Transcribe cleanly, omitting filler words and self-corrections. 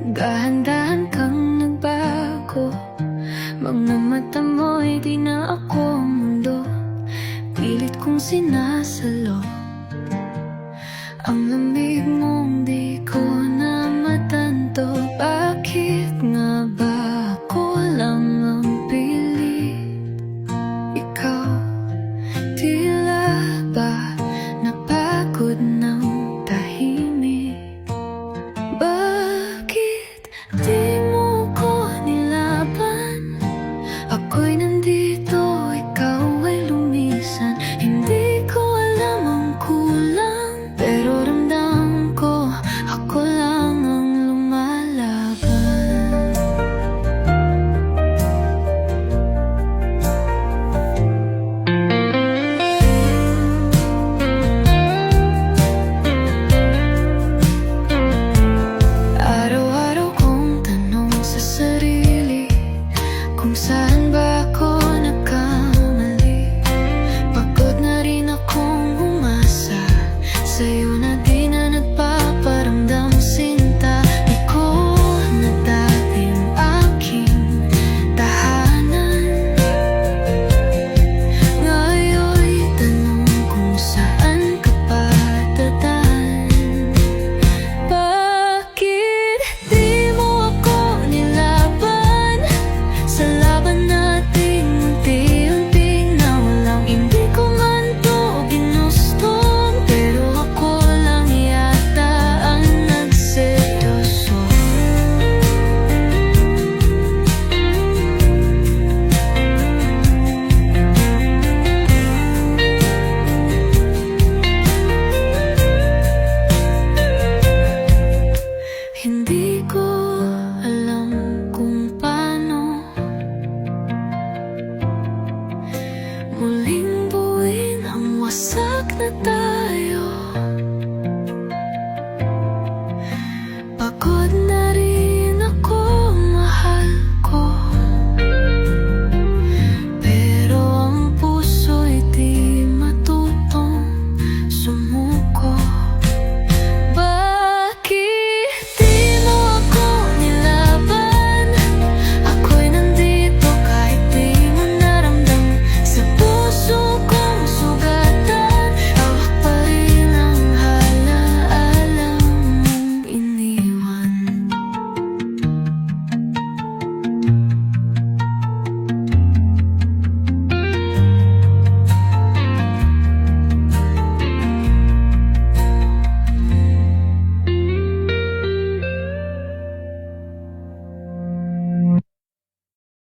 Dahan-dahan kang nagbago, mga mata mo'y di na ako mundo. Pilit kong sinasalo ang lamig mong di ko na matanto. Bakit nga ba ako lang ang pilit? Ikaw, tila ba napagod ng tahimik? Bakit di mo ko nilaban? Ako'y nandito, ikaw ay lumisan. Hindi ko alam ang kulang, pero ramdam ko ako lang ang lumalaban. Araw-araw kong tanong sa sarili kung saan ba ako nagkamali. Pagod na rin akong umasa sa'yo na di na nagpaparamdam sinta. Di ko na dati ang aking tahanan. Ngayon'y tanong kung saan ka pa dadaan. Bakit di mo ako nilaban? Sa laban nating unti-unting nawalang, hindi ko man to ginusto, pero ako lang yata ang nagseryoso. Hindi ko alam kung paano muling buuin ang wasak na tayo.